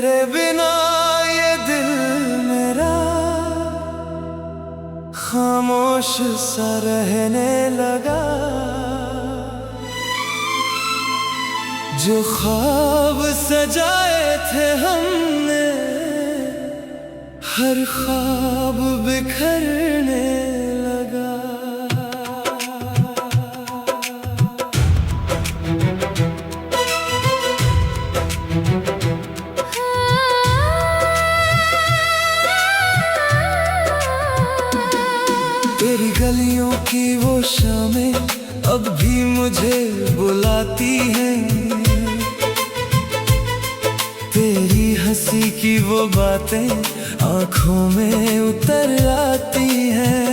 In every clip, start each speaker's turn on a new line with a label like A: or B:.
A: तेरे बिना ये दिल मेरा खामोश सा रहने लगा। जो ख्वाब सजाए थे हमने हर ख्वाब बिखरने लगा। तेरी गलियों की वो शामें अब भी मुझे बुलाती हैं। तेरी हंसी की वो बातें आंखों में उतर आती हैं।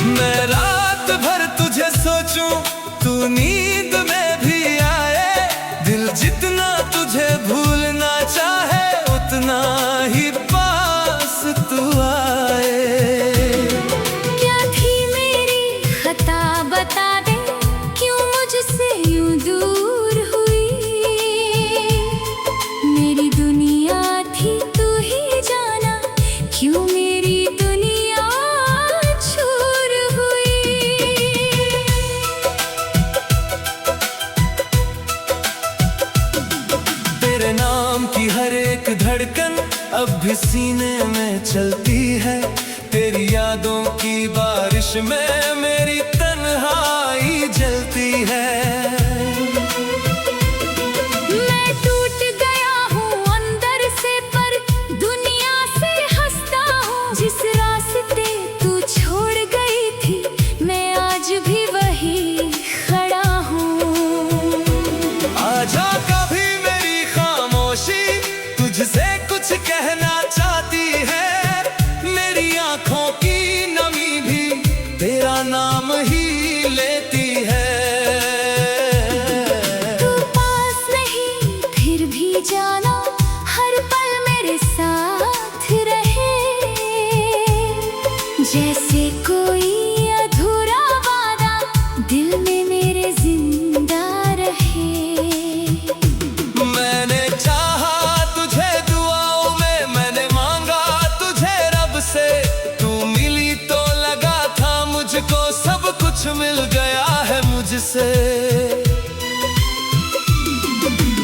A: मैं रात भर तुझे सोचूं, तू नींद में भी आए। दिल जितना तुझे भूलना चाहे उतना ही पास तू आए।
B: क्या थी मेरी खता बता दे, क्यों मुझसे यूं दूर हुई। मेरी दुनिया थी तू ही जाना, क्यों मेरी दुनिया चूर हुई।
A: तेरे नाम की हर एक धड़कन अब भी सीने में चलती है। तेरी यादों की बारिश में मेरी तन्हाई जलती है।
B: मैं टूट गया हूँ अंदर से, पर दुनिया से हंसता हूँ। जिस रास्ते तू छोड़ गई थी मैं आज भी वही खड़ा हूँ।
A: आजा कभी मेरी खामोशी तुझसे कुछ कहना चाहती है। मेरी आंखों की नमी भी तेरा नाम ही लेती है।
B: तू पास नहीं फिर भी जाना, हर पल मेरे साथ रहे। जैसे कोई अधूरा वादा दिल में मेरे जिंदा रहे।
A: मैंने चाहा तुझे दुआओं में, मैंने मांगा तुझे रब से। तू मिली तो लगा था मुझको सब कुछ मिल गया है मुझसे।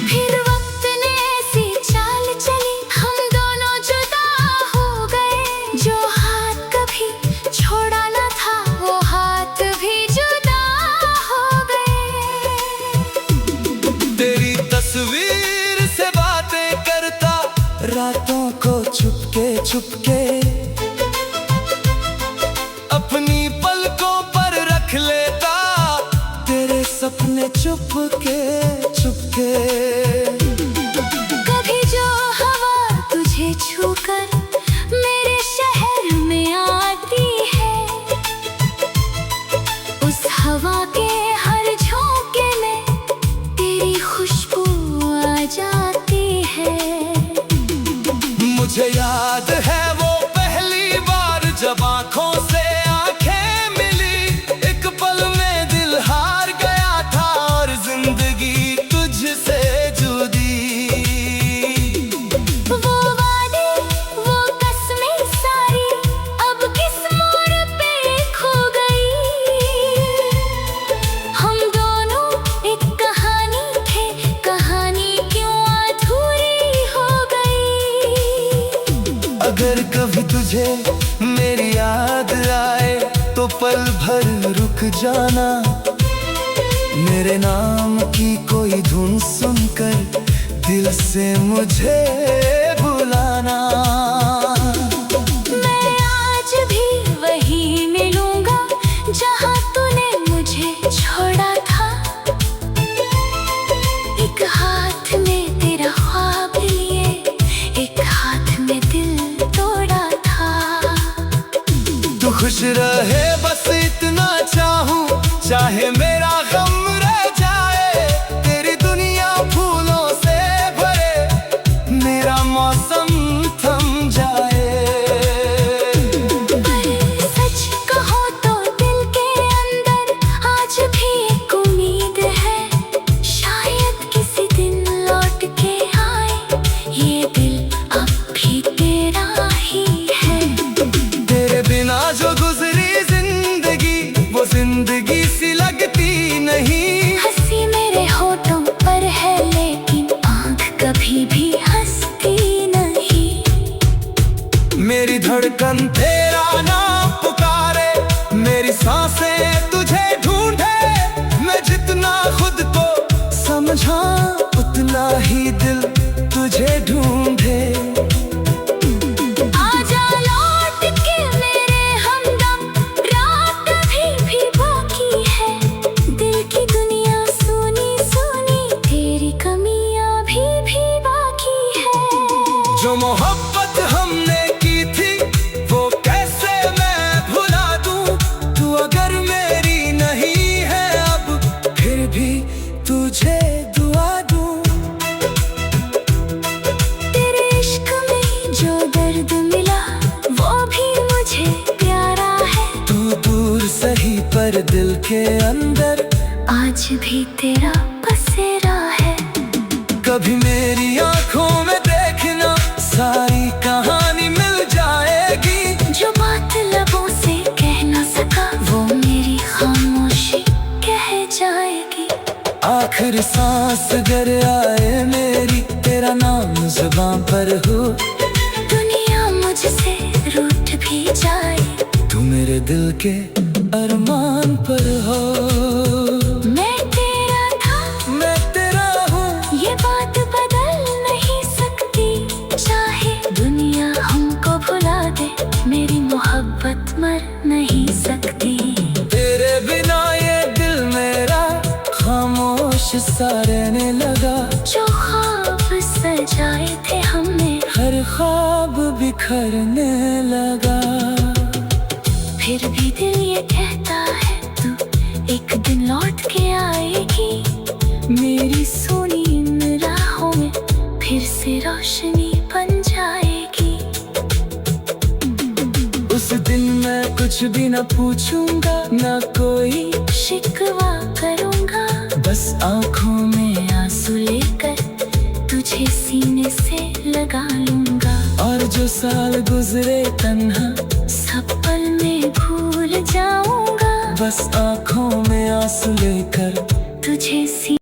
B: फिर वक्त ने ऐसी चाल चली, हम दोनों जुदा हो गए। जो हाथ कभी छोड़ा न था वो हाथ भी जुदा हो गए।
A: तेरी तस्वीर से बातें करता रातों को छुपके छुपके, अपनी पलकों पर रख लेता तेरे सपने चुपके चुपके।
B: कभी जो हवा तुझे छूकर मेरे शहर में आती है, उस हवा के हर झोंके में तेरी खुशबू आ जाती है।
A: मुझे याद है वो पहली बार जब आंखों से आंखें मिली। एक पल में दिल हार गया था और जिंदगी तुझसे जुदी।
B: वो वादे वो कसमें सारी अब किस मोड़ पे खो गई। हम दोनों एक कहानी थे, कहानी क्यों अधूरी हो गई।
A: अगर कभी तुझे मेरी याद आए तो पल भर रुक जाना। मेरे नाम की कोई धुन सुनकर दिल से मुझे बुलाना।
B: मैं आज भी वही मिलूंगा जहां तूने मुझे छोड़ा था। एक हाथ में तेरा ख्वाब लिए, एक हाथ में दिल तोड़ा था।
A: तू खुश रहे बस इतना चाहूं, चाहे मेरा गम रह जाए। तेरी दुनिया फूलों से भरे, मेरा मौसम थम जाए।
B: पर सच कहो तो दिल के अंदर आज भी एक उम्मीद है। शायद किसी दिन लौट के
A: तुझे दुआ दूं।
B: तेरे इश्क में जो दर्द मिला वो भी मुझे प्यारा है।
A: तू दूर सही पर दिल के अंदर
B: आज भी तेरा बसेरा है।
A: कभी मेरी आंखों में देखना, सारी कहानी मिल जाएगी।
B: जो बात लबों से कह ना सका वो मेरी खामोशी कह जाएगी।
A: आखिरी सांस अगर आए मेरी, तेरा नाम जुबान पर हो।
B: दुनिया मुझसे रूठ भी जाए,
A: तू मेरे दिल के अरमान पर हो।
B: मैं तेरा था,
A: मैं तेरा हूँ,
B: ये बात बदल नहीं सकती। चाहे दुनिया हमको भुला दे, मेरी मोहब्बत मर नहीं सकती।
A: तेरे बिना ये दिल मेरा खामोश सा रहने लगा।
B: जो ख्वाब सजाए थे हमने,
A: हर ख्वाब बिखरने लगा।
B: फिर भी दिल ये कहता है तू एक दिन लौट के आएगी। मेरी सोनी इन राहों में फिर से रोशनी बन जाएगी।
A: उस दिन मैं कुछ भी न पूछूंगा, न कोई
B: शिकवा करूंगा।
A: बस आंखों में
B: आंसू लेकर तुझे सीने से लगा लूंगा।
A: और जो साल गुजरे तन्हा,
B: सब पल में भूल जाऊंगा।
A: बस आंखों में आंसू लेकर
B: तुझे सी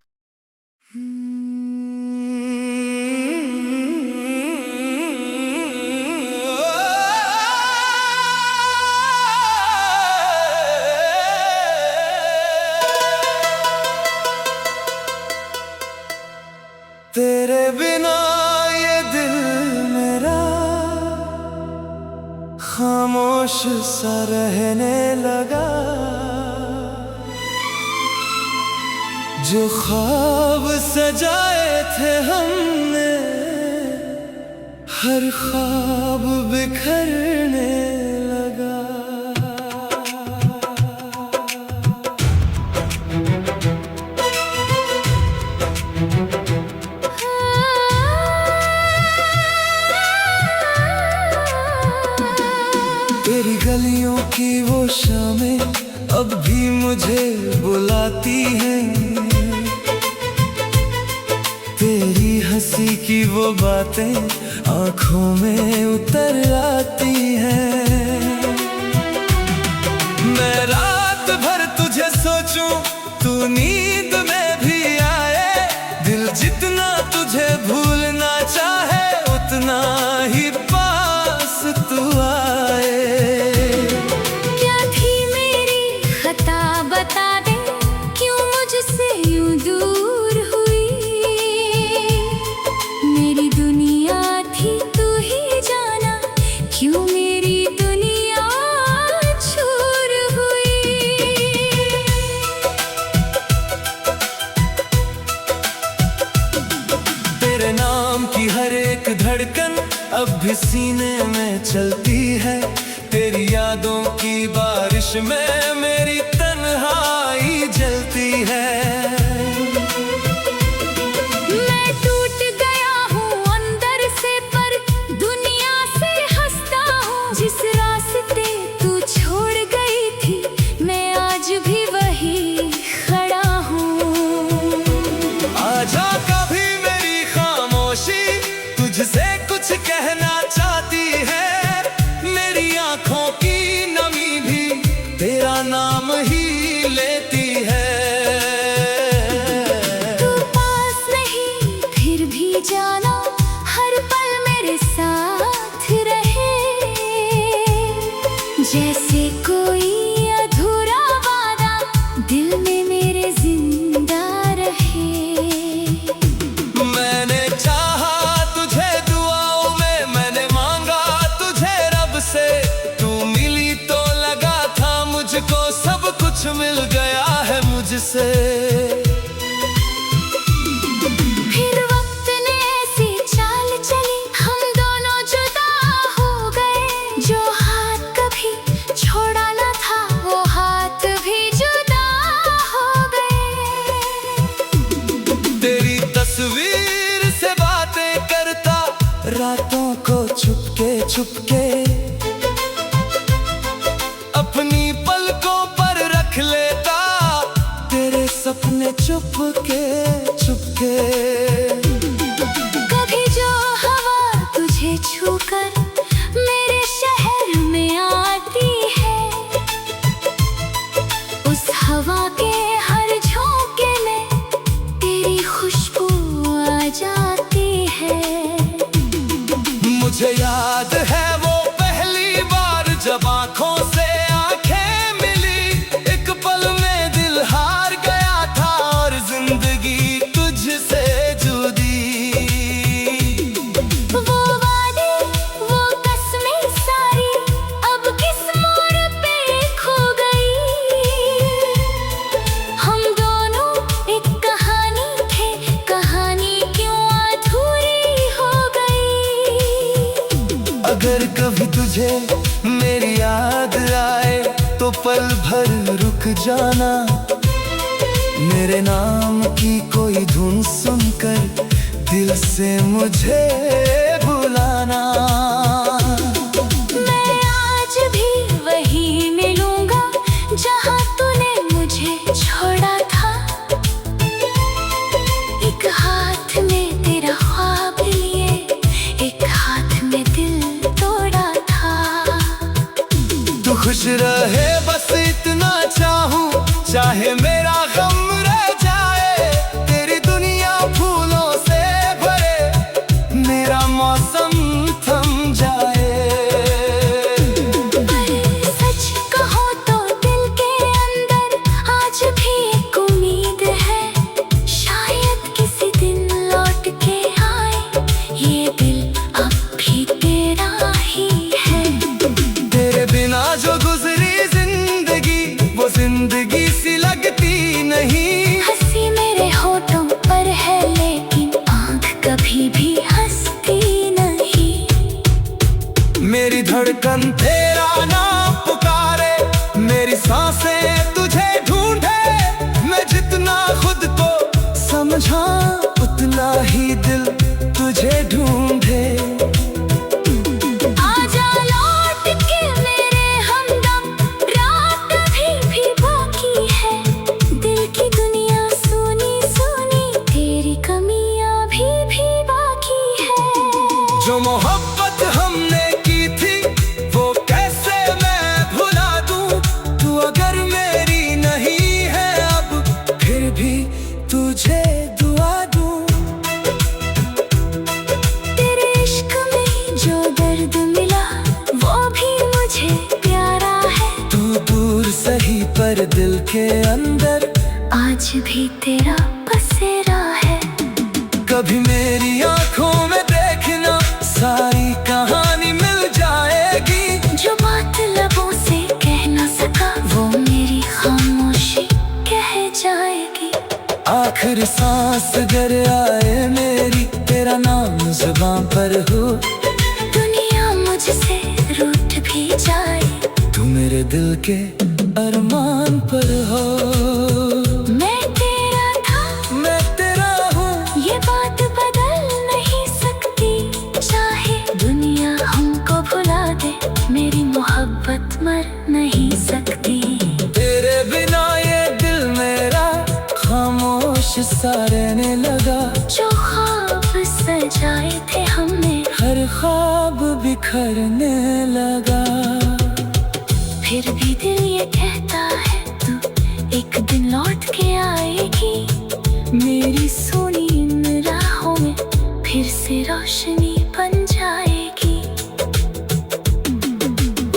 A: तेरे बिना ये दिल मेरा खामोश सा रहने लगा। जो ख्वाब सजाए थे हमने, हर ख्वाब बिखरने लगा। तेरी गलियों की वो शामें अब भी मुझे बुलाती हैं। तेरी हंसी की वो बातें आंखों में उतर आती हैं। मैं रात भर तुझे सोचूं, तू नींद में भी आए। दिल जितना तुझे भूलना चाहे, उतना ही पास तू आए।
B: क्या थी मेरी खता बता दे, क्यों मुझसे यूं दूर हुई। मेरी दुनिया थी तू ही जाना, क्यों मेरी दुनिया चूर हुई।
A: तेरे नाम की हर एक धड़कन अब भी सीने में चलती है। तेरी यादों की बारिश में मेरी तन्हाई जलती है।
B: मैं टूट गया हूँ अंदर से, पर दुनिया से हंसता हूँ। जिस रास्ते तू छोड़ गई थी, मैं आज भी वही खड़ा हूँ।
A: आजा कभी मेरी खामोशी तुझसे कुछ कहना चाहती है। मेरी आंखों की नमी भी तेरा नाम ही लेती है। रातों को चुपके चुपके अपनी पलकों पर रख लेता, तेरे सपने चुपके चुपके।
B: कभी जो हवा तुझे छूकर मेरे शहर में आती है, उस हवा के हर झोंके में तेरी खुशबू आ जाती है।
A: मुझे याद है वो पहली बार जब आंखों से आंखें मिली, एक पल में दिल हार गया था और जिंदगी तुझसे जुदी।
B: वो वादे वो कसमें सारी अब किस मोड़ पे खो गई। हम दोनों एक कहानी थे, कहानी क्यों अधूरी हो गई।
A: अगर कभी तुझे मेरी याद आए तो पल भर रुक जाना, मेरे नाम की कोई धुन सुनकर दिल से मुझे बुलाना।
B: मैं आज भी वही मिलूंगा जहां तूने मुझे छोड़ा था। एक हाथ में तेरा ख्वाब लिए, एक हाथ में दिल तोड़ा था।
A: तू खुश रहे बस इतना चाहूं, चाहे मेरा गम रह जाए। तेरी दुनिया फूलों से भरे, मेरा मौसम थम जाए।
B: पर सच कहो तो दिल के अंदर आज भी एक उम्मीद है, शायद किसी दिन लौट के आए ये दिल अब भी तेरा ही है।
A: तेरे बिना जो गुजरी जिंदगी, वो जिंदगी सी लगती नहीं।
B: हंसी मेरे होठों पर है लेकिन आँख कभी भी हंसती नहीं।
A: मेरी धड़कन तेरा नाम पुकारे, मेरी सांसें तुझे ढूंढे। मैं जितना खुद को समझा उतना ही दिल तुझे ढूंढे।
B: आजा लौट के मेरे हमदम, रात भी बाकी है। दिल की दुनिया सुनी सुनी, तेरी कमियां भी बाकी है।
A: जो मोहब्बत हमने की थी वो कैसे मैं भुला दूं। तू अगर मेरी नहीं है अब, फिर भी तुझे दुआ दूं।
B: तेरे इश्क में जो दर्द मिला वो भी मुझे प्यारा है।
A: तू दूर सही पर दिल के अंदर
B: आज भी तेरा बसेरा है।
A: कभी मेरी आंखों में देखना, सारी कहानी मिल जाएगी।
B: जो बात लबों से कह न सका वो मेरी खामोशी कह जाएगी।
A: आखिरी सांस अगर आए मेरी, तेरा नाम जुबान पर हो।
B: दुनिया मुझसे रूठ भी जाए,
A: तू मेरे दिल के अरमान पर हो।
B: मैं तेरा था
A: मैं तेरा हूँ,
B: ये बात बदल नहीं सकती। चाहे दुनिया हमको भुला दे, मेरी मोहब्बत मर नहीं सकती।
A: तेरे बिना ये दिल मेरा खामोश सा रहने लगा।
B: जो ख्वाब सजाए थे हमने,
A: हर ख्वाब बिखरने लगा।
B: फिर भी दिल ये कहता है तू एक दिन लौट के आएगी। मेरी सोनी इन राहों में फिर से रोशनी बन जाएगी।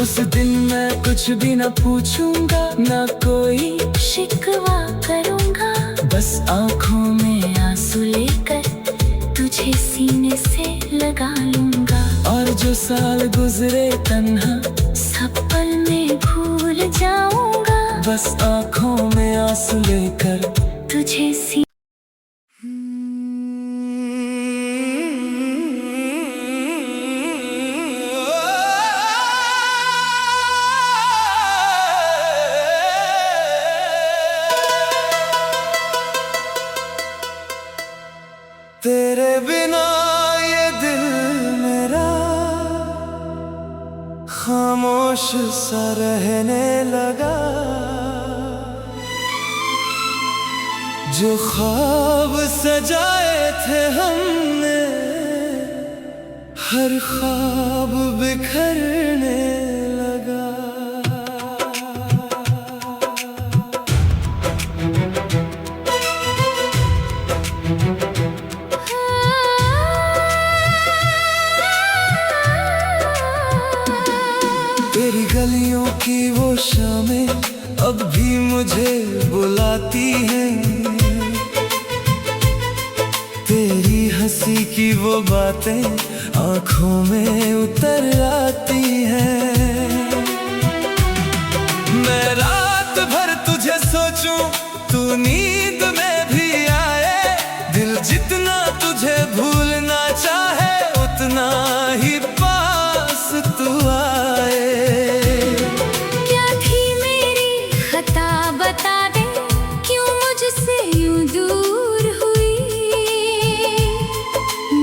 A: उस दिन मैं कुछ भी न पूछूंगा, न कोई
B: शिकवा करूंगा,
A: बस आंखों में
B: आंसू लेकर तुझे सीने से लगा लूंगा।
A: और जो साल गुजरे तन्हा,
B: सब पल में भूल जाऊंगा।
A: बस आंखों में आंसू लेकर
B: तुझे सी
A: तेरे बिना ये दिल में खामोश सा रहने लगा। जो ख्वाब सजाए थे हमने, हर ख्वाब बिखरने लगा। तेरी गलियों की वो शामें अब भी मुझे बुलाती हैं। तेरी हंसी की वो बातें आंखों में उतर आती हैं। मैं रात भर तुझे सोचूं, तू नींद में भी आए। दिल जितना तुझे भूलना चाहे, उतना ही पास तू आए।
B: क्या थी मेरी खता बता दे, क्यों मुझसे यूं दूर हुई।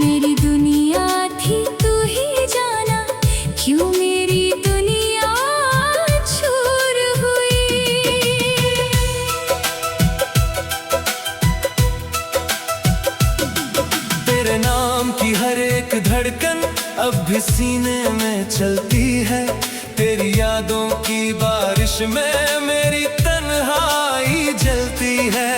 B: मेरी दुनिया थी तू ही जाना, क्यों मेरी दुनिया चूर हुई।
A: तेरे नाम की हर एक धड़कन अब भी सीने में चलती है। तेरी यादों की बारिश में मेरी तन्हाई जलती है।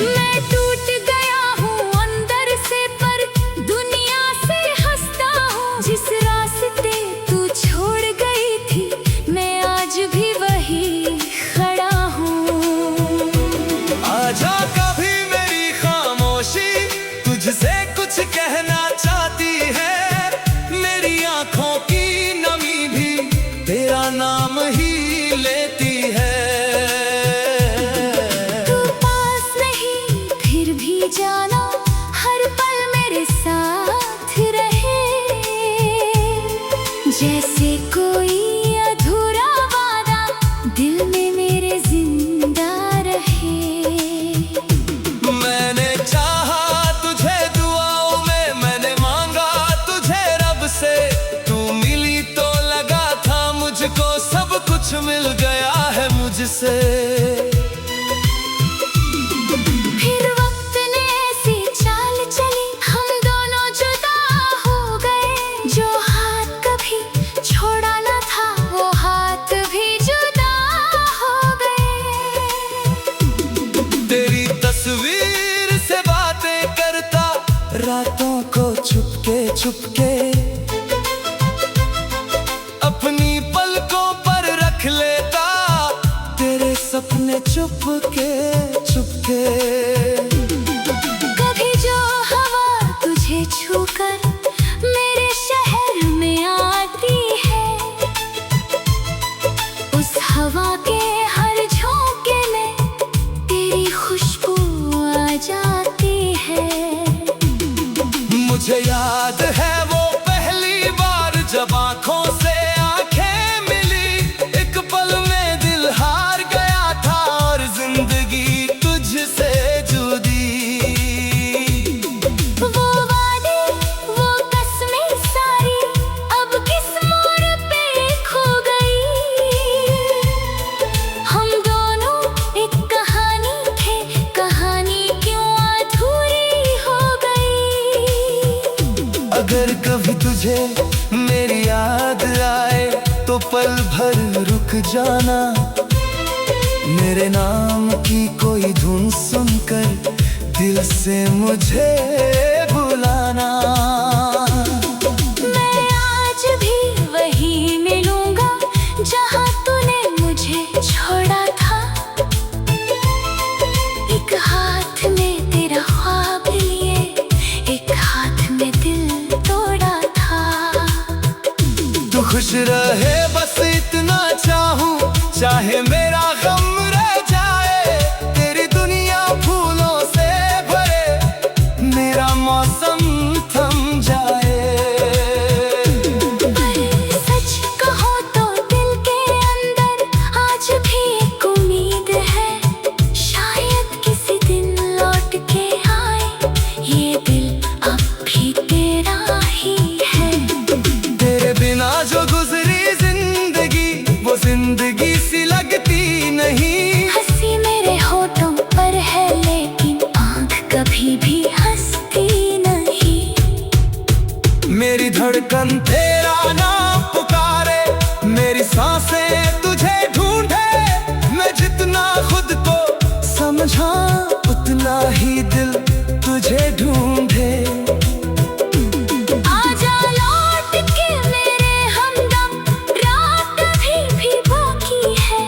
B: मैं टूट गया हूँ अंदर से, पर दुनिया से हंसता हूँ। जिस रास्ते तू छोड़ गई थी, मैं आज भी वही खड़ा हूँ।
A: आजा कभी मेरी खामोशी तुझसे कुछ कहना चाहती है। मेरी आंखों की नमी भी तेरा नाम ही लेती है।
B: तू पास नहीं फिर भी जाना, हर पल मेरे साथ रहे। जैसे कोई अधूरा वादा दिल में मेरे जिंदा रहे।
A: मैंने चाहा तुझे दुआओं में, मैंने मांगा तुझे रब से। तू मिली तो लगा था मुझको सब कुछ मिल गया है मुझसे।
B: फिर वक्त ने ऐसी चाल चली, हम दोनों जुदा हो गए। जो हाथ कभी छोड़ा न था, वो हाथ भी जुदा हो गए।
A: तेरी तस्वीर से बातें करता रातों को छुपके छुपके, अपनी पलकों पर रख लेता तेरे सपने चुपके चुपके।
B: कभी जो हवा तुझे छूकर मेरे शहर में आती है, उस हवा के हर झोंके में तेरी खुशबू आ जाती है।
A: मुझे याद है वो पहली बार जब आंखों से आंखें मिली। एक पल में दिल हार गया था और जिंदगी तुझसे जुदी।
B: वो वादे, वो कसमें सारी अब किस मोड़ पे खो गई। हम दोनों एक कहानी थे, कहानी क्यों अधूरी हो गई।
A: अगर कभी तुझे मेरी याद आए तो पल भर रुक जाना। मेरे नाम की कोई धुन सुनकर दिल से मुझे बुलाना।
B: मैं आज भी वही मिलूंगा जहाँ तूने मुझे छोड़ा था। एक हाथ में तेरा ख्वाब लिए, एक हाथ में दिल तोड़ा था।
A: तू खुश रहे बस इतना चाहूं, चाहे मेरा गम रह जाए। तेरी दुनिया फूलों से भरे, मेरा मौसम थम धड़कन तेरा नाम पुकारे, मेरी सांसें तुझे ढूंढे। मैं जितना खुद को समझा उतना ही दिल तुझे ढूंढे।
B: आजा लौट के मेरे हमदम, रात अभी भी बाकी है।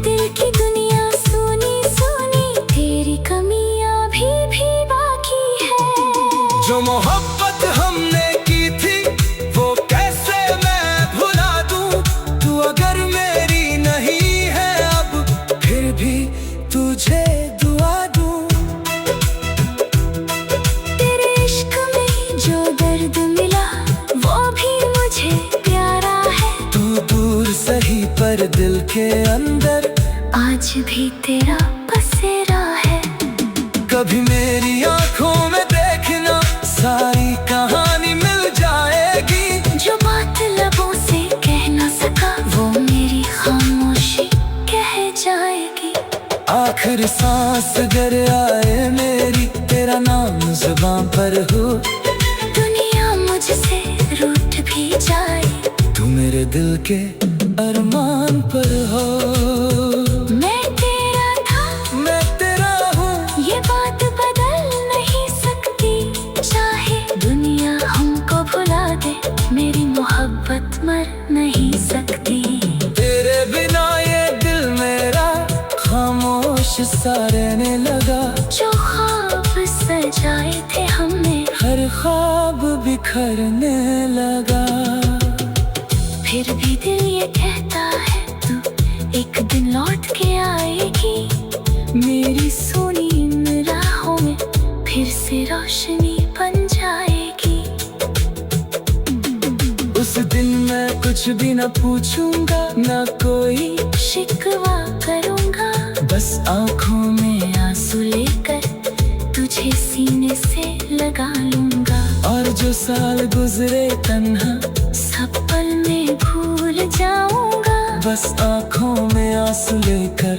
B: दिल की दुनिया सुनी सुनी, तेरी कमियां अभी भी बाकी है।
A: जो मोहब्बत हमने की थी वो कैसे मैं भुला दूं। तू अगर मेरी नहीं है अब फिर भी तुझे दुआ दूं।
B: तेरे इश्क में जो दर्द मिला वो भी मुझे प्यारा है।
A: तू दूर सही पर दिल के अंदर
B: आज भी तेरा बसेरा है।
A: कभी मेरी आंखों में देखना, सारी कहानी मिल जाएगी।
B: जो बात लबों से कह ना सका वो मेरी खामोशी कह जाएगी।
A: आखिर सांस अगर आए मेरी, तेरा नाम जुबान पर हो।
B: दुनिया मुझसे रूठ भी जाए,
A: तू मेरे दिल के अरमान पर हो।
B: मैं तेरा था
A: मैं तेरा हूँ,
B: ये बात बदल नहीं सकती। चाहे दुनिया हमको भुला दे, मेरी मोहब्बत मर नहीं सकती।
A: तेरे बिना ये दिल मेरा खामोश सा रहने लगा।
B: जो ख्वाब सजाए थे हमने,
A: हर ख्वाब बिखरने लगा।
B: फिर भी दिल ये कहता है तू एक दिन लौट के आएगी। मेरी सोनी इन राहों में फिर से रोशनी बन जाएगी।
A: उस दिन मैं कुछ भी न पूछूंगा, न कोई
B: शिकवा करूंगा।
A: बस आंखों में
B: आंसू लेकर तुझे सीने से लगा लूंगा।
A: और जो साल गुजरे तन्हा,
B: सब पल में भूल जाऊंगा।
A: बस आंखों में आंसू लेकर